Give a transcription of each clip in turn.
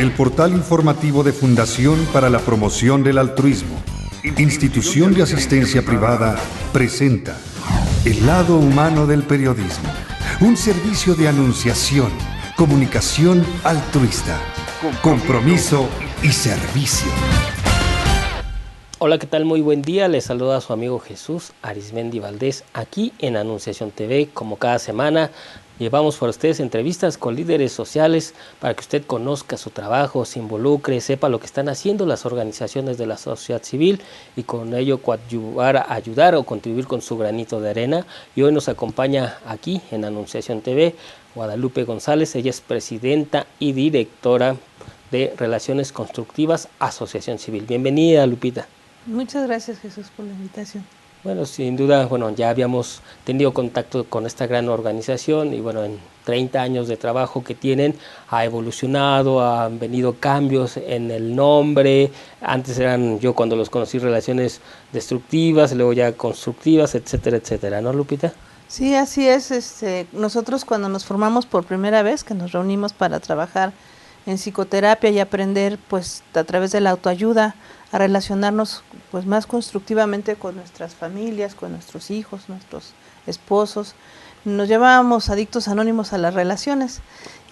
El portal informativo de Fundación para la Promoción del Altruismo, institución de asistencia privada, presenta El lado humano del periodismo, un servicio de anunciación, comunicación altruista, compromiso y servicio. Hola, ¿qué tal? Muy buen día. Les saluda a su amigo Jesús Arismendi Valdés aquí en Anunciación TV. Como cada semana llevamos para ustedes entrevistas con líderes sociales para que usted conozca su trabajo, se involucre, sepa lo que están haciendo las organizaciones de la sociedad civil y con ello ayudar o contribuir con su granito de arena. Y hoy nos acompaña aquí en Anunciación TV Guadalupe González. Ella es presidenta y directora de Relaciones Constructivas, Asociación Civil. Bienvenida, Lupita. Muchas gracias, Jesús, por la invitación. Bueno, sin duda, ya habíamos tenido contacto con esta gran organización y en 30 años de trabajo que tienen ha evolucionado, han venido cambios en el nombre. Antes eran, yo cuando los conocí, relaciones destructivas, luego ya constructivas, etcétera, etcétera, ¿no, Lupita? Sí, así es. Nosotros cuando nos formamos por primera vez, que nos reunimos para trabajar en psicoterapia y aprender, pues, a través de la autoayuda, a relacionarnos pues más constructivamente con nuestras familias, con nuestros hijos, nuestros esposos. Nos llamábamos adictos anónimos a las relaciones,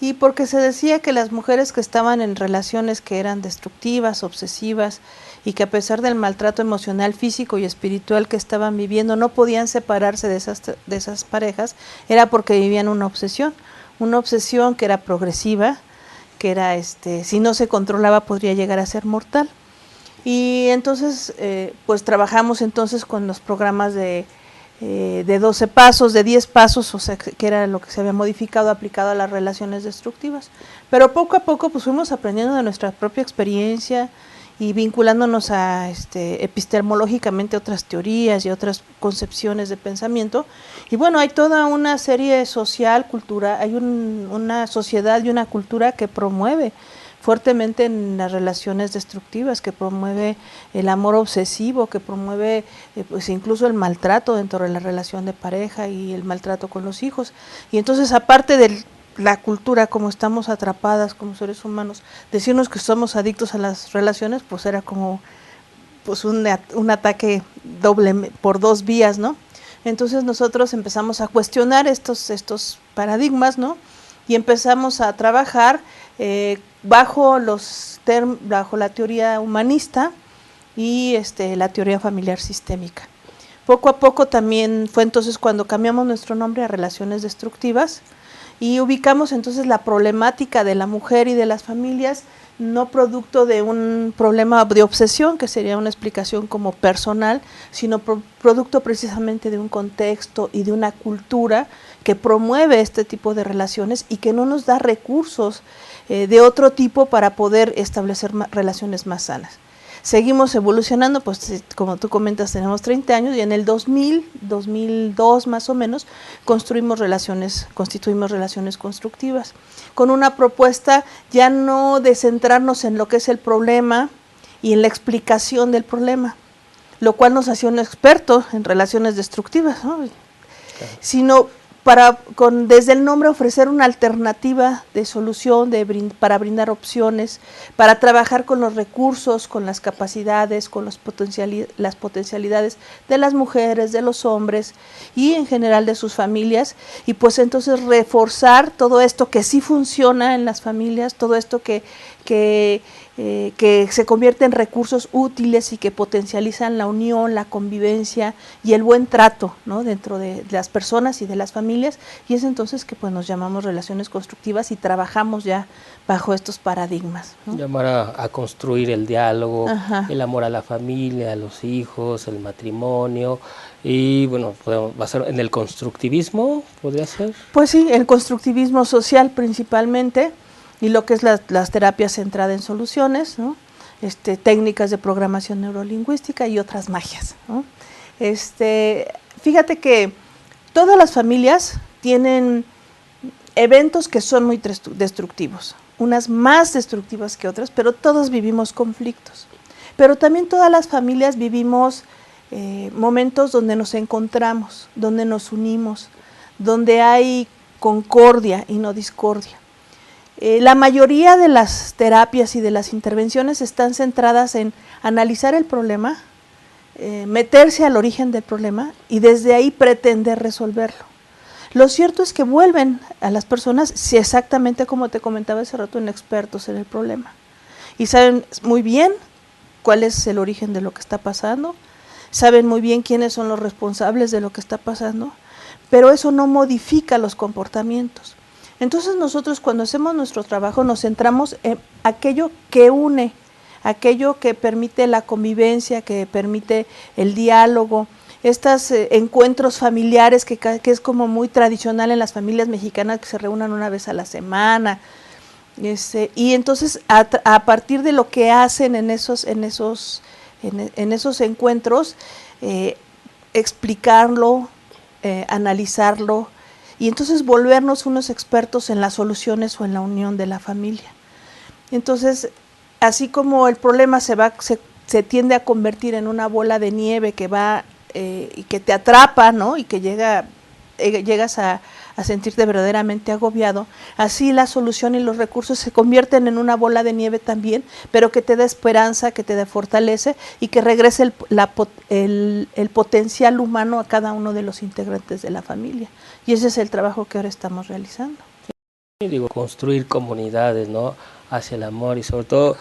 y porque se decía que las mujeres que estaban en relaciones que eran destructivas, obsesivas, y que a pesar del maltrato emocional, físico y espiritual que estaban viviendo, no podían separarse de esas parejas, era porque vivían una obsesión que era progresiva, que era, si no se controlaba, podría llegar a ser mortal. Y entonces, pues trabajamos entonces con los programas de 12 pasos, de 10 pasos, o sea, que era lo que se había modificado, aplicado a las relaciones destructivas. Pero poco a poco, pues fuimos aprendiendo de nuestra propia experiencia y vinculándonos a epistemológicamente otras teorías y otras concepciones de pensamiento. Y bueno, hay toda una serie social, cultura, hay una sociedad y una cultura que promueve fuertemente en las relaciones destructivas, que promueve el amor obsesivo, que promueve pues incluso el maltrato dentro de la relación de pareja y el maltrato con los hijos. Y entonces, aparte de la cultura, como estamos atrapadas como seres humanos, decirnos que somos adictos a las relaciones, pues era como pues un ataque doble por dos vías, ¿no? Entonces nosotros empezamos a cuestionar estos paradigmas, ¿no? Y empezamos a trabajar bajo la teoría humanista y la teoría familiar sistémica. Poco a poco también fue entonces cuando cambiamos nuestro nombre a Relaciones Destructivas y ubicamos entonces la problemática de la mujer y de las familias, no producto de un problema de obsesión, que sería una explicación como personal, sino producto precisamente de un contexto y de una cultura que promueve este tipo de relaciones y que no nos da recursos de otro tipo para poder establecer relaciones más sanas. Seguimos evolucionando, pues como tú comentas, tenemos 30 años y en el 2002 más o menos, constituimos relaciones constructivas, con una propuesta ya no de centrarnos en lo que es el problema y en la explicación del problema, lo cual nos hacía un experto en relaciones destructivas, ¿no? Claro. Sino desde el nombre ofrecer una alternativa de solución, para brindar opciones, para trabajar con los recursos, con las capacidades, con las potencialidades de las mujeres, de los hombres y en general de sus familias, y pues entonces reforzar todo esto que sí funciona en las familias, todo esto que se convierte en recursos útiles y que potencializan la unión, la convivencia y el buen trato, ¿no? Dentro de las personas y de las familias, y es entonces que pues nos llamamos relaciones constructivas y trabajamos ya bajo estos paradigmas, ¿no? Llamar a construir el diálogo, Ajá. El amor a la familia, a los hijos, el matrimonio, y basar en el constructivismo, ¿podría ser? Pues sí, el constructivismo social principalmente, y lo que es las terapias centradas en soluciones, ¿no? Técnicas de programación neurolingüística y otras magias, ¿no? Fíjate que todas las familias tienen eventos que son muy destructivos, unas más destructivas que otras, pero todos vivimos conflictos. Pero también todas las familias vivimos momentos donde nos encontramos, donde nos unimos, donde hay concordia y no discordia. La mayoría de las terapias y de las intervenciones están centradas en analizar el problema, meterse al origen del problema y desde ahí pretender resolverlo. Lo cierto es que vuelven a las personas, si exactamente como te comentaba hace rato, en expertos en el problema. Y saben muy bien cuál es el origen de lo que está pasando, saben muy bien quiénes son los responsables de lo que está pasando, pero eso no modifica los comportamientos. Entonces nosotros cuando hacemos nuestro trabajo nos centramos en aquello que une, aquello que permite la convivencia, que permite el diálogo, estos encuentros familiares que es como muy tradicional en las familias mexicanas, que se reúnan una vez a la semana, y entonces a partir de lo que hacen en esos encuentros, explicarlo, analizarlo, y entonces volvernos unos expertos en las soluciones o en la unión de la familia. Entonces, así como el problema se tiende a convertir en una bola de nieve que va y que te atrapa, ¿no? Y que llegas a sentirte verdaderamente agobiado, así la solución y los recursos se convierten en una bola de nieve también, pero que te da esperanza, que te da fortalece y que regrese el potencial humano a cada uno de los integrantes de la familia. Y ese es el trabajo que ahora estamos realizando. Digo, construir comunidades, ¿no?, hacia el amor y sobre todo,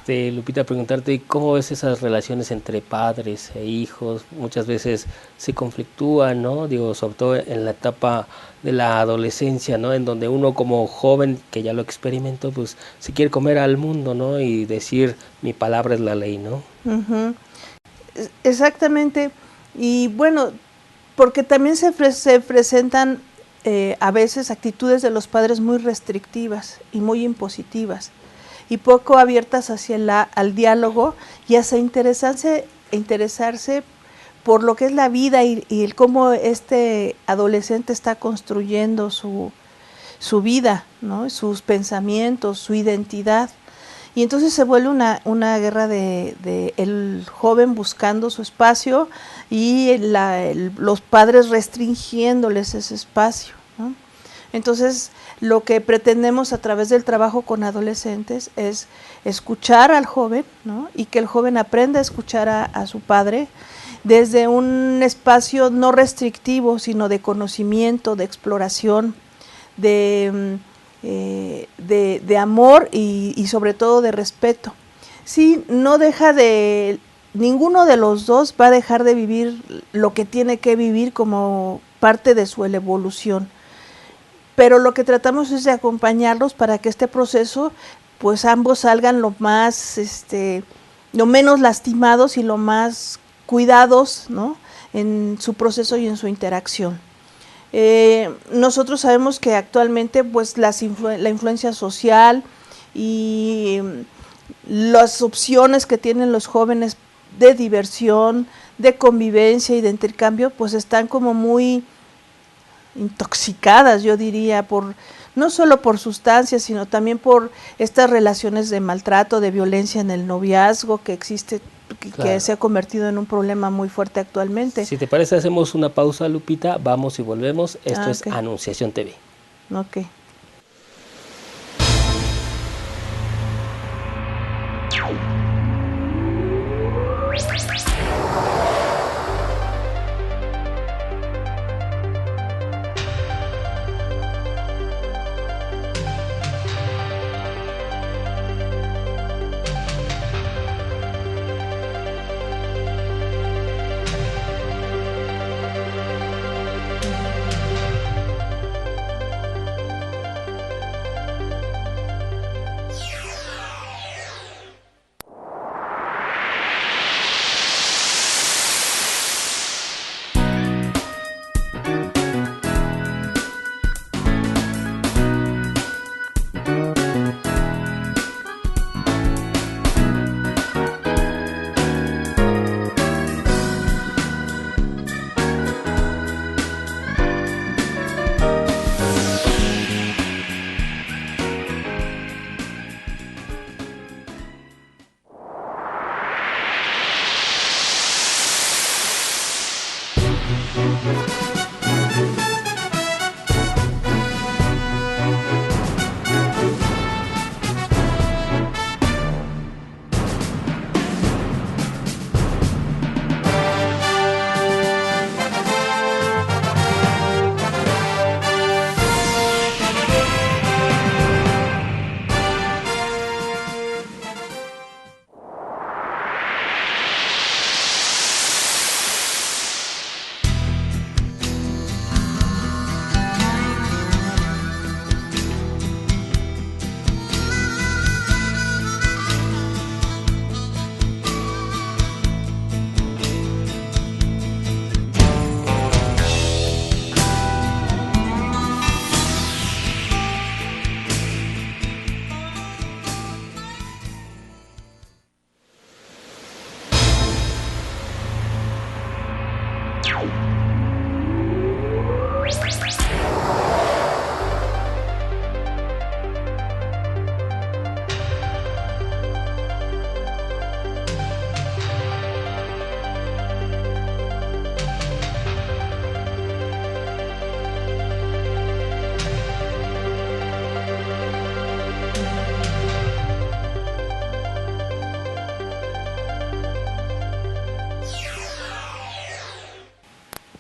Lupita, preguntarte cómo ves esas relaciones entre padres e hijos. Muchas veces se conflictúan, ¿no? Digo, sobre todo en la etapa de la adolescencia, ¿no?, en donde uno como joven, que ya lo experimentó, pues se quiere comer al mundo, ¿no?, y decir mi palabra es la ley, ¿no? Uh-huh. Exactamente. Y bueno, porque también se presentan a veces actitudes de los padres muy restrictivas y muy impositivas y poco abiertas hacia al diálogo y hacia interesarse por lo que es la vida y el cómo este adolescente está construyendo su vida, ¿no?, sus pensamientos, su identidad. Y entonces se vuelve una guerra de el joven buscando su espacio y los padres restringiéndoles ese espacio, ¿no? Entonces, lo que pretendemos a través del trabajo con adolescentes es escuchar al joven, ¿no?, y que el joven aprenda a escuchar a su padre desde un espacio no restrictivo, sino de conocimiento, de exploración, de amor y sobre todo de respeto. Sí, ninguno de los dos va a dejar de vivir lo que tiene que vivir como parte de su evolución, pero lo que tratamos es de acompañarlos para que este proceso, pues ambos salgan lo menos lastimados y lo más cuidados, ¿no?, en su proceso y en su interacción. Nosotros sabemos que actualmente pues la influencia social y las opciones que tienen los jóvenes de diversión, de convivencia y de intercambio pues están como muy intoxicadas, yo diría, no solo por sustancias, sino también por estas relaciones de maltrato, de violencia en el noviazgo que existe, claro, que se ha convertido en un problema muy fuerte actualmente. Si te parece, hacemos una pausa, Lupita, vamos y volvemos. Esto es Anunciación TV. Ok.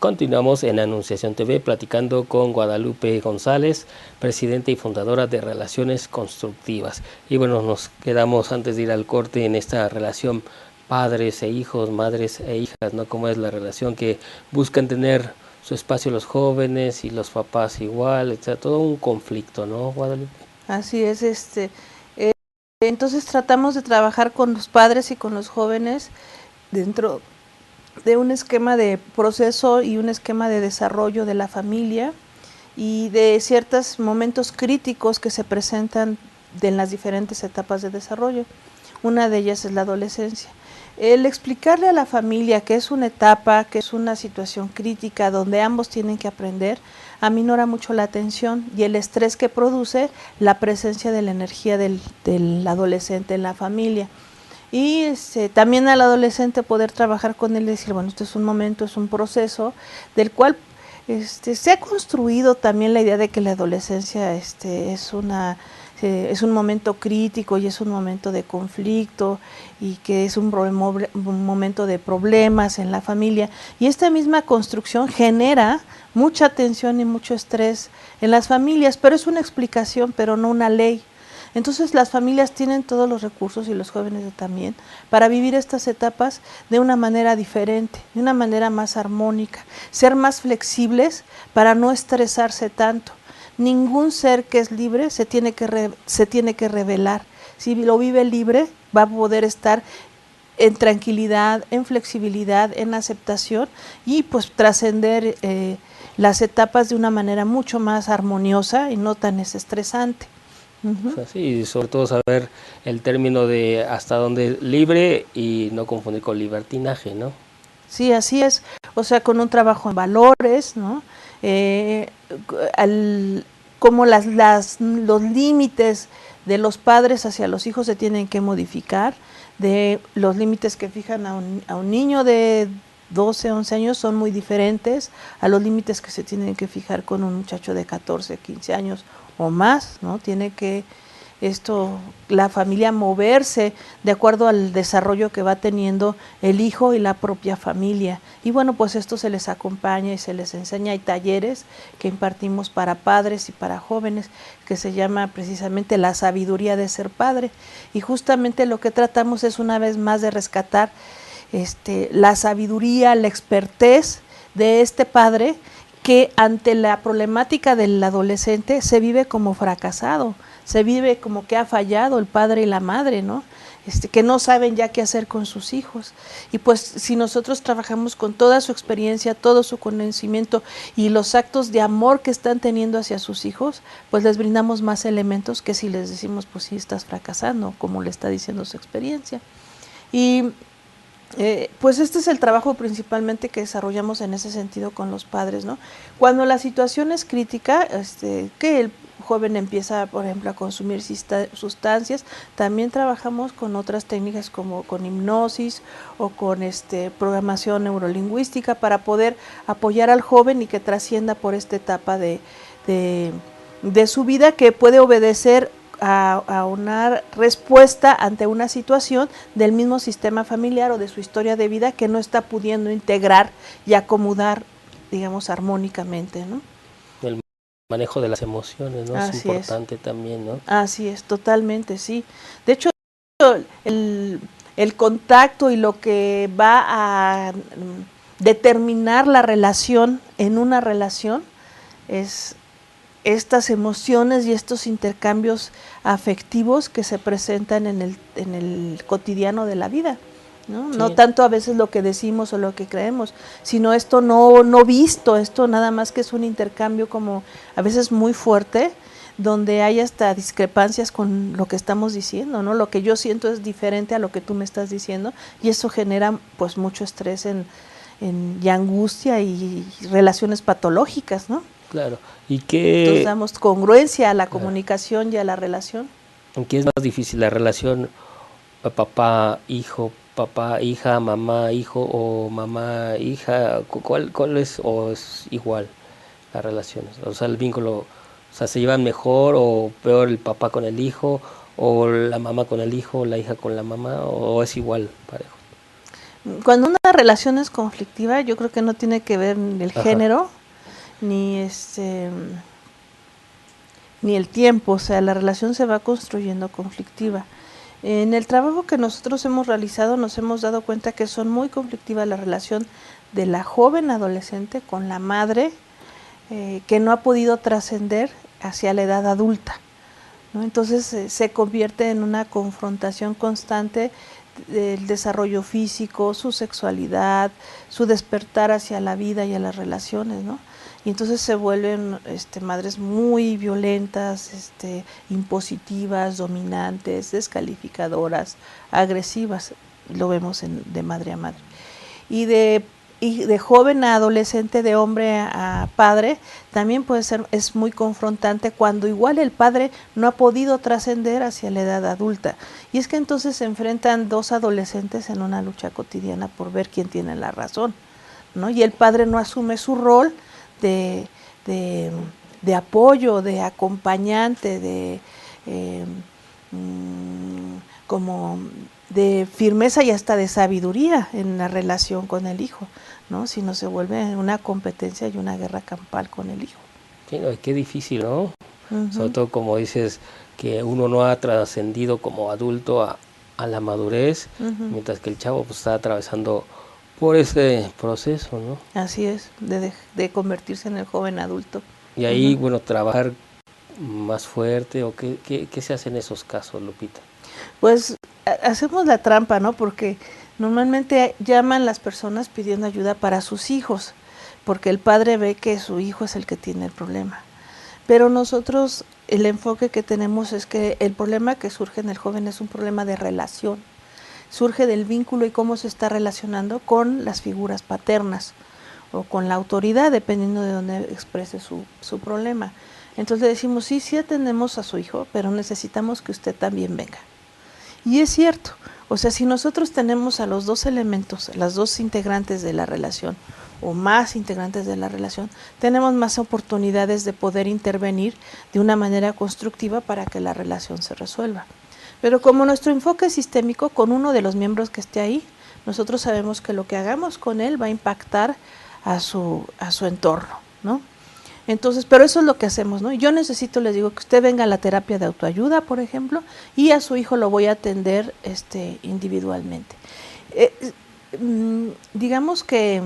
Continuamos en Anunciación TV platicando con Guadalupe González, presidenta y fundadora de Relaciones Constructivas. Y bueno, nos quedamos antes de ir al corte en esta relación padres e hijos, madres e hijas, ¿no? Cómo es la relación que buscan tener su espacio los jóvenes y los papás igual, etc. Todo un conflicto, ¿no, Guadalupe? Así es, entonces tratamos de trabajar con los padres y con los jóvenes dentro de un esquema de proceso y un esquema de desarrollo de la familia y de ciertos momentos críticos que se presentan en las diferentes etapas de desarrollo. Una de ellas es la adolescencia. El explicarle a la familia que es una etapa, que es una situación crítica donde ambos tienen que aprender, aminora mucho la tensión y el estrés que produce la presencia de la energía del adolescente en la familia. Y también al adolescente poder trabajar con él y decir, bueno, este es un momento, es un proceso del cual se ha construido también la idea de que la adolescencia es un momento crítico y es un momento de conflicto y que es un momento de problemas en la familia. Y esta misma construcción genera mucha tensión y mucho estrés en las familias, pero es una explicación, pero no una ley. Entonces las familias tienen todos los recursos y los jóvenes también para vivir estas etapas de una manera diferente, de una manera más armónica, ser más flexibles para no estresarse tanto. Ningún ser que es libre se tiene que rebelar. Si lo vive libre, va a poder estar en tranquilidad, en flexibilidad, en aceptación y pues trascender las etapas de una manera mucho más armoniosa y no tan estresante. O sea, sí, y sobre todo saber el término de hasta dónde libre y no confundir con libertinaje, ¿no? Sí, así es. O sea, con un trabajo en valores, ¿no? Como los límites de los padres hacia los hijos se tienen que modificar, de los límites que fijan a un niño de 12, 11 años son muy diferentes a los límites que se tienen que fijar con un muchacho de 14, 15 años o más, ¿no? Tiene que la familia moverse de acuerdo al desarrollo que va teniendo el hijo y la propia familia. Y bueno, pues esto se les acompaña y se les enseña. Hay talleres que impartimos para padres y para jóvenes que se llama precisamente la sabiduría de ser padre. Y justamente lo que tratamos es una vez más de rescatar la sabiduría, la expertez de este padre que ante la problemática del adolescente se vive como fracasado, se vive como que ha fallado el padre y la madre, ¿no? Que no saben ya qué hacer con sus hijos. Y pues si nosotros trabajamos con toda su experiencia, todo su conocimiento y los actos de amor que están teniendo hacia sus hijos, pues les brindamos más elementos que si les decimos, pues sí, estás fracasando, como le está diciendo su experiencia. Y pues este es el trabajo principalmente que desarrollamos en ese sentido con los padres, ¿no? Cuando la situación es crítica, que el joven empieza, por ejemplo, a consumir sustancias, también trabajamos con otras técnicas como con hipnosis o con programación neurolingüística para poder apoyar al joven y que trascienda por esta etapa de su vida que puede obedecer a una respuesta ante una situación del mismo sistema familiar o de su historia de vida que no está pudiendo integrar y acomodar, digamos, armónicamente, ¿no? El manejo de las emociones, ¿no? Es importante también, ¿no? Así es, totalmente, sí. De hecho, el contacto y lo que va a determinar la relación en una relación es estas emociones y estos intercambios afectivos que se presentan en el cotidiano de la vida, ¿no? Sí. No tanto a veces lo que decimos o lo que creemos, sino esto no visto, esto nada más que es un intercambio como a veces muy fuerte, donde hay hasta discrepancias con lo que estamos diciendo, ¿no? Lo que yo siento es diferente a lo que tú me estás diciendo y eso genera pues mucho estrés y angustia y relaciones patológicas, ¿no? Claro. ¿Y qué? Entonces damos congruencia a la comunicación y a la relación. ¿Qué es más difícil, la relación papá-hijo, papá-hija, mamá-hijo o mamá-hija? ¿Cuál es o es igual las relaciones? O sea, el vínculo, o sea, ¿se llevan mejor o peor el papá con el hijo o la mamá con el hijo, la hija con la mamá o es igual, parejo? Cuando una relación es conflictiva, yo creo que no tiene que ver ni el género, ni ni el tiempo, o sea, la relación se va construyendo conflictiva. En el trabajo que nosotros hemos realizado nos hemos dado cuenta que son muy conflictivas la relación de la joven adolescente con la madre, que no ha podido trascender hacia la edad adulta, ¿no? Entonces se convierte en una confrontación constante del desarrollo físico, su sexualidad, su despertar hacia la vida y a las relaciones, ¿no? Y entonces se vuelven madres muy violentas, impositivas, dominantes, descalificadoras, agresivas, lo vemos de madre a madre. Y de joven a adolescente, de hombre a padre, también es muy confrontante cuando igual el padre no ha podido trascender hacia la edad adulta. Y es que entonces se enfrentan dos adolescentes en una lucha cotidiana por ver quién tiene la razón, ¿no? Y el padre no asume su rol de apoyo, de acompañante, como de firmeza y hasta de sabiduría en la relación con el hijo, ¿no? Si no se vuelve una competencia y una guerra campal con el hijo. Sí, no, qué difícil, ¿no? Sobre todo, como dices, que uno no ha trascendido como adulto a la madurez, mientras que el chavo pues está atravesando por ese proceso, ¿no? Así es, de convertirse en el joven adulto. Y ahí, bueno, trabajar más fuerte, o ¿qué se hace en esos casos, Lupita? Pues hacemos la trampa, ¿no? Porque normalmente llaman las personas pidiendo ayuda para sus hijos, porque el padre ve que su hijo es el que tiene el problema. Pero nosotros, el enfoque que tenemos es que el problema que surge en el joven es un problema de relación. Surge del vínculo y cómo se está relacionando con las figuras paternas o con la autoridad, dependiendo de dónde exprese su problema. Entonces le decimos, sí atendemos a su hijo, pero necesitamos que usted también venga. Y es cierto, o sea, si nosotros tenemos a los dos elementos, las dos integrantes de la relación, o más integrantes de la relación, tenemos más oportunidades de poder intervenir de una manera constructiva para que la relación se resuelva. Pero como nuestro enfoque es sistémico, con uno de los miembros que esté ahí, nosotros sabemos que lo que hagamos con él va a impactar a su entorno, ¿no? Entonces, pero eso es lo que hacemos, ¿no? Yo necesito, les digo, que usted venga a la terapia de autoayuda, por ejemplo, y a su hijo lo voy a atender individualmente. Digamos que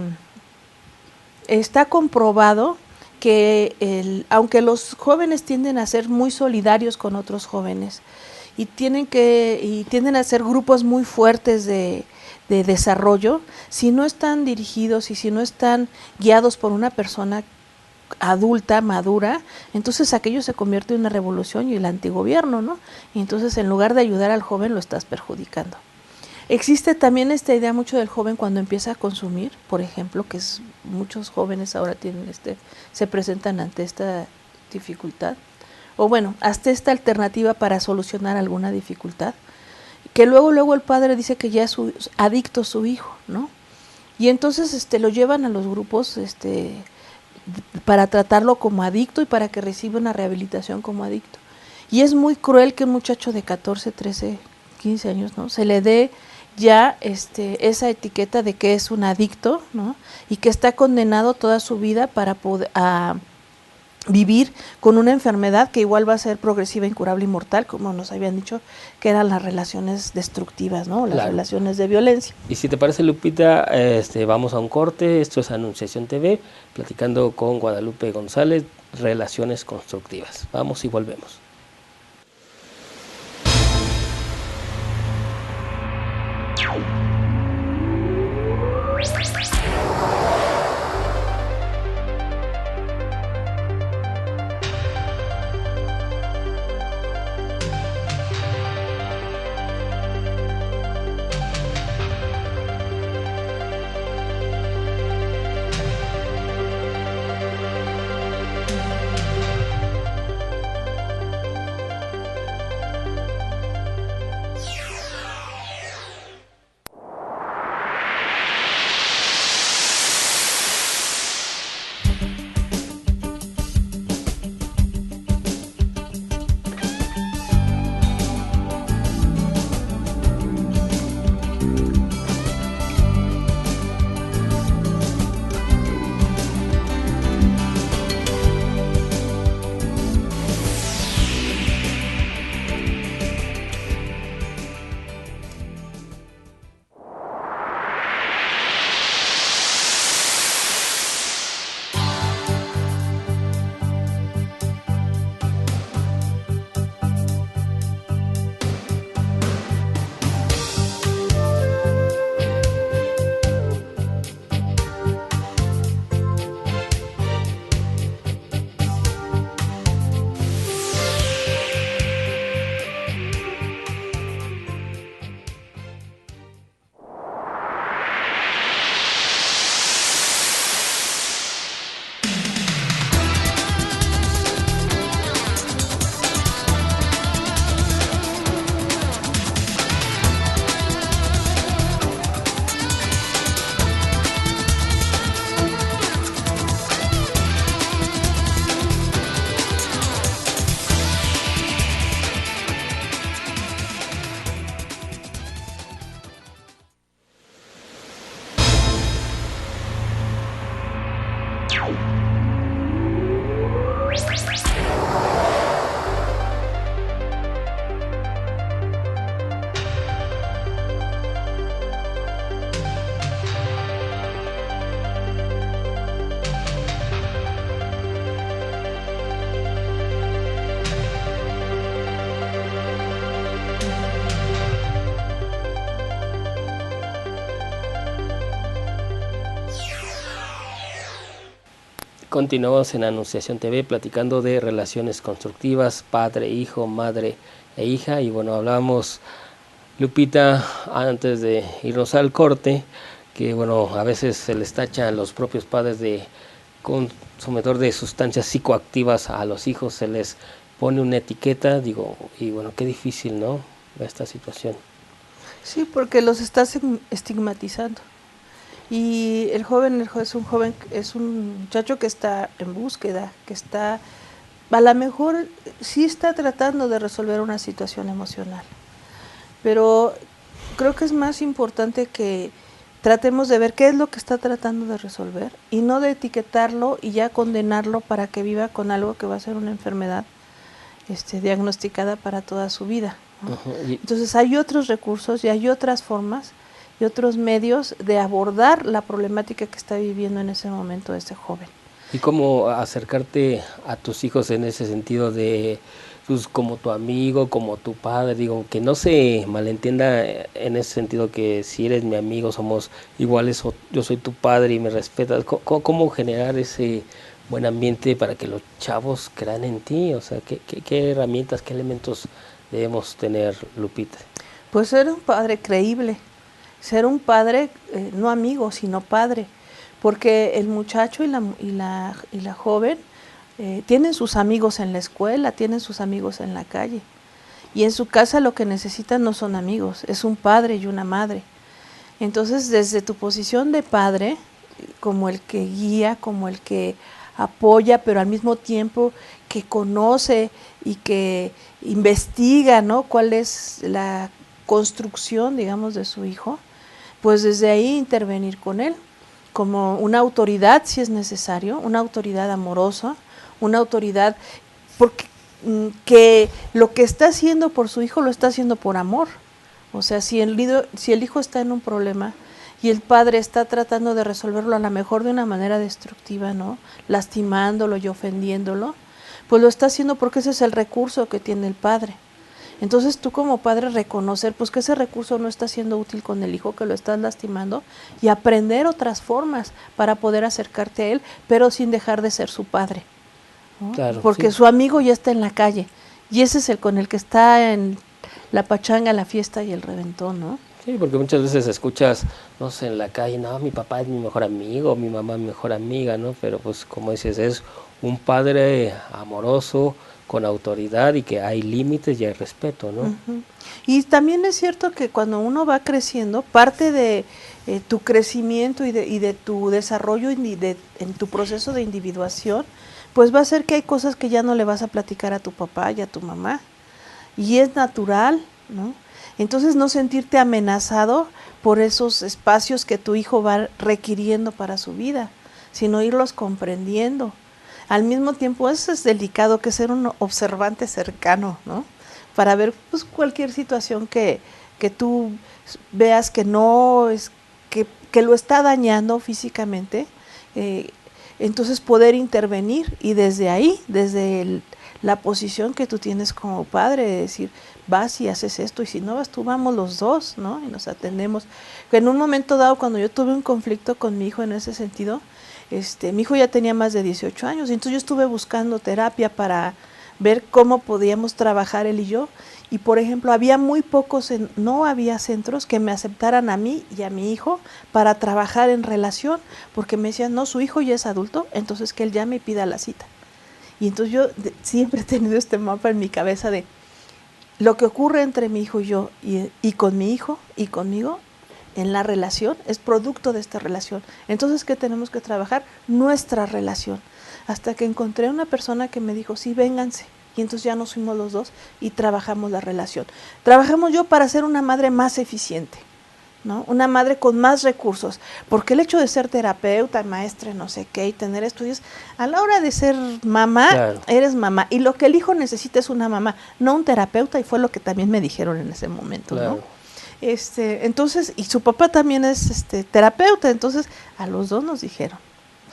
está comprobado que aunque los jóvenes tienden a ser muy solidarios con otros jóvenes, y tienden a ser grupos muy fuertes de desarrollo, si no están dirigidos y si no están guiados por una persona adulta, madura, entonces aquello se convierte en una revolución y el antigobierno, ¿no? Y entonces en lugar de ayudar al joven lo estás perjudicando. Existe también esta idea mucho del joven cuando empieza a consumir, por ejemplo, que muchos jóvenes ahora tienen se presentan ante esta dificultad, o bueno, hasta esta alternativa para solucionar alguna dificultad, que luego el padre dice que ya es adicto su hijo, ¿no? Y entonces lo llevan a los grupos para tratarlo como adicto y para que reciba una rehabilitación como adicto. Y es muy cruel que un muchacho de 14, 13, 15 años, ¿no?, se le dé ya esa etiqueta de que es un adicto, ¿no?, y que está condenado toda su vida para poder vivir con una enfermedad que igual va a ser progresiva, incurable y mortal, como nos habían dicho que eran las relaciones destructivas, ¿no? Las relaciones de violencia. Y si te parece, Lupita, vamos a un corte. Esto es Anunciación TV, platicando con Guadalupe González, Relaciones Constructivas. Vamos y volvemos. Continuamos en Anunciación TV platicando de relaciones constructivas, padre, hijo, madre e hija. Y bueno, hablamos, Lupita, antes de irnos al corte, que bueno, a veces se les tacha a los propios padres de consumidor de sustancias psicoactivas a los hijos, se les pone una etiqueta, digo, y bueno, qué difícil, ¿no?, esta situación. Sí, porque los estás estigmatizando. Y el joven es un muchacho que está en búsqueda, que está, a lo mejor sí está tratando de resolver una situación emocional, pero creo que es más importante que tratemos de ver qué es lo que está tratando de resolver y no de etiquetarlo y ya condenarlo para que viva con algo que va a ser una enfermedad diagnosticada para toda su vida, ¿no? Entonces hay otros recursos y hay otras formas y otros medios de abordar la problemática que está viviendo en ese momento este joven. ¿Y cómo acercarte a tus hijos en ese sentido de, pues, como tu amigo, como tu padre? Digo, que no se malentienda en ese sentido que si eres mi amigo somos iguales o yo soy tu padre y me respetas. ¿Cómo generar ese buen ambiente para que los chavos crean en ti? O sea, ¿qué herramientas, qué elementos debemos tener, Lupita? Pues ser un padre creíble, ser un padre, no amigo, sino padre, porque el muchacho y la joven tienen sus amigos en la escuela, tienen sus amigos en la calle, y en su casa lo que necesitan no son amigos, es un padre y una madre. Entonces, desde tu posición de padre, como el que guía, como el que apoya, pero al mismo tiempo que conoce y que investiga, ¿no?, cuál es la construcción, digamos, de su hijo, pues desde ahí intervenir con él, como una autoridad si es necesario, una autoridad amorosa, una autoridad porque que lo que está haciendo por su hijo lo está haciendo por amor. O sea, si el hijo está en un problema y el padre está tratando de resolverlo a lo mejor de una manera destructiva, ¿no?, lastimándolo y ofendiéndolo, pues lo está haciendo porque ese es el recurso que tiene el padre. Entonces tú como padre reconocer pues que ese recurso no está siendo útil con el hijo, que lo estás lastimando, y aprender otras formas para poder acercarte a él, pero sin dejar de ser su padre, ¿no? Claro, porque sí, su amigo ya está en la calle y ese es el con el que está en la pachanga, la fiesta y el reventón, ¿no? Sí, porque muchas veces escuchas, no sé, en la calle, no, mi papá es mi mejor amigo, mi mamá mi mejor amiga, ¿no? Pero pues como dices, es un padre amoroso, con autoridad y que hay límites y hay respeto, ¿no? Uh-huh. Y también es cierto que cuando uno va creciendo, parte de tu crecimiento y de tu desarrollo en tu proceso de individuación, pues va a ser que hay cosas que ya no le vas a platicar a tu papá y a tu mamá. Y es natural, ¿no? Entonces no sentirte amenazado por esos espacios que tu hijo va requiriendo para su vida, sino irlos comprendiendo. Al mismo tiempo, eso es delicado, que ser un observante cercano, ¿no? Para ver pues cualquier situación que tú veas que no es, que lo está dañando físicamente, entonces poder intervenir y desde ahí, desde la posición que tú tienes como padre, de decir, vas y haces esto, y si no vas tú, vamos los dos, ¿no? Y nos atendemos. En un momento dado, cuando yo tuve un conflicto con mi hijo en ese sentido, mi hijo ya tenía más de 18 años, y entonces yo estuve buscando terapia para ver cómo podíamos trabajar él y yo, y por ejemplo, había muy pocos, no había centros que me aceptaran a mí y a mi hijo para trabajar en relación, porque me decían, no, su hijo ya es adulto, entonces que él ya me pida la cita. Y entonces yo siempre he tenido este mapa en mi cabeza de lo que ocurre entre mi hijo y yo, y con mi hijo y conmigo, en la relación, es producto de esta relación. Entonces, ¿qué tenemos que trabajar? Nuestra relación. Hasta que encontré una persona que me dijo, sí, vénganse. Y entonces ya nos fuimos los dos y trabajamos la relación. Trabajamos yo para ser una madre más eficiente, ¿no? Una madre con más recursos. Porque el hecho de ser terapeuta, maestra, no sé qué, y tener estudios, a la hora de ser mamá, claro, eres mamá. Y lo que el hijo necesita es una mamá, no un terapeuta, y fue lo que también me dijeron en ese momento, claro, ¿no? Entonces, y su papá también es terapeuta, entonces a los dos nos dijeron,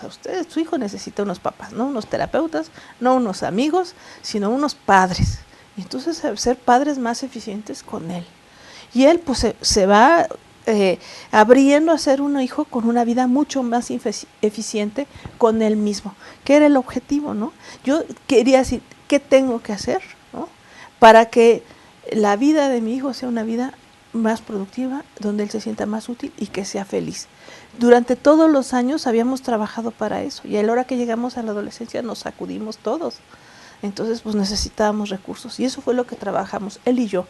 a ustedes, su hijo necesita unos papás, no unos terapeutas, no unos amigos, sino unos padres. Y entonces ser padres más eficientes con él. Y él pues se va abriendo a ser un hijo con una vida mucho más eficiente con él mismo, que era el objetivo, ¿no? Yo quería decir, ¿qué tengo que hacer, ¿no?, para que la vida de mi hijo sea una vida más productiva, donde él se sienta más útil y que sea feliz? Durante todos los años habíamos trabajado para eso, y a la hora que llegamos a la adolescencia nos sacudimos todos. Entonces, pues necesitábamos recursos, y eso fue lo que trabajamos, él y yo,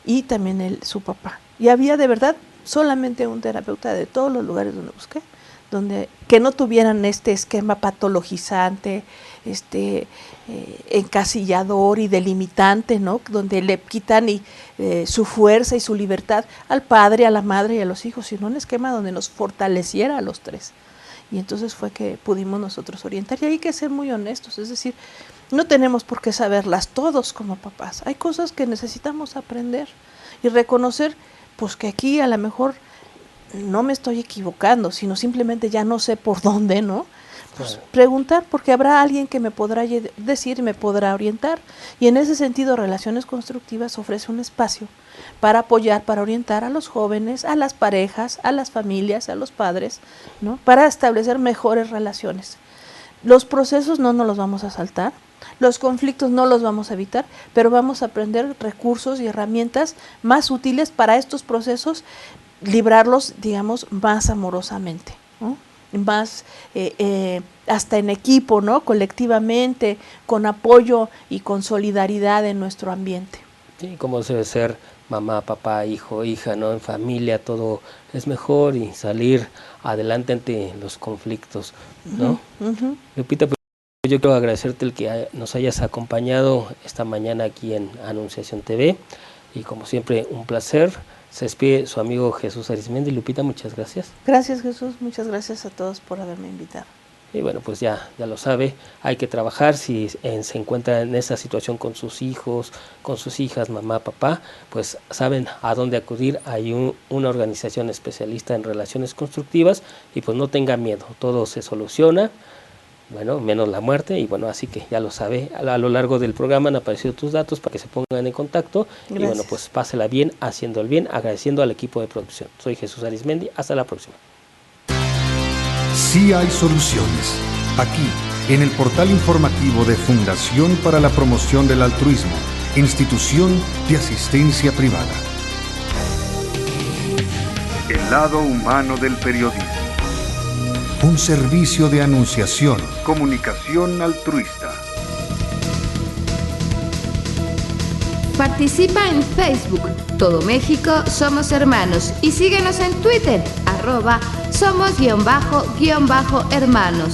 y también su papá. Y había de verdad solamente un terapeuta de todos los lugares donde busqué, que no tuvieran este esquema patologizante, encasillador y delimitante, ¿no?, donde le quitan su fuerza y su libertad al padre, a la madre y a los hijos, sino un esquema donde nos fortaleciera a los tres. Y entonces fue que pudimos nosotros orientar, y hay que ser muy honestos, es decir, no tenemos por qué saberlas todos como papás. Hay cosas que necesitamos aprender y reconocer, pues, que aquí a lo mejor no me estoy equivocando, sino simplemente ya no sé por dónde, ¿no? Pues preguntar, porque habrá alguien que me podrá decir y me podrá orientar. Y en ese sentido, Relaciones Constructivas ofrece un espacio para apoyar, para orientar a los jóvenes, a las parejas, a las familias, a los padres, ¿no?, para establecer mejores relaciones. Los procesos no nos los vamos a saltar, los conflictos no los vamos a evitar, pero vamos a aprender recursos y herramientas más útiles para estos procesos, librarlos, digamos, más amorosamente, ¿no?, más hasta en equipo, ¿no?, colectivamente, con apoyo y con solidaridad en nuestro ambiente. Sí, como debe ser mamá, papá, hijo, hija, ¿no? En familia todo es mejor, y salir adelante ante los conflictos, ¿no? Uh-huh. Lupita, pues yo quiero agradecerte el que nos hayas acompañado esta mañana aquí en Anunciación TV, y como siempre un placer. Se despide su amigo Jesús Arismendi. Lupita, muchas gracias. Gracias, Jesús, muchas gracias a todos por haberme invitado. Y bueno, pues ya lo sabe, hay que trabajar. Si se encuentra en esa situación con sus hijos, con sus hijas, mamá, papá, pues saben a dónde acudir. Hay una organización especialista en relaciones constructivas, y pues no tenga miedo, todo se soluciona, bueno, menos la muerte. Y bueno, así que ya lo sabe, a lo largo del programa han aparecido tus datos para que se pongan en contacto. Gracias. Y bueno, pues pásela bien, haciendo el bien, agradeciendo al equipo de producción. Soy Jesús Arismendi, hasta la próxima. Sí hay soluciones. Aquí, en el portal informativo de Fundación para la Promoción del Altruismo, Institución de Asistencia Privada. El lado humano del periodismo. Un servicio de anunciación, comunicación altruista. Participa en Facebook, Todo México Somos Hermanos, y síguenos en Twitter, @somos_hermanos.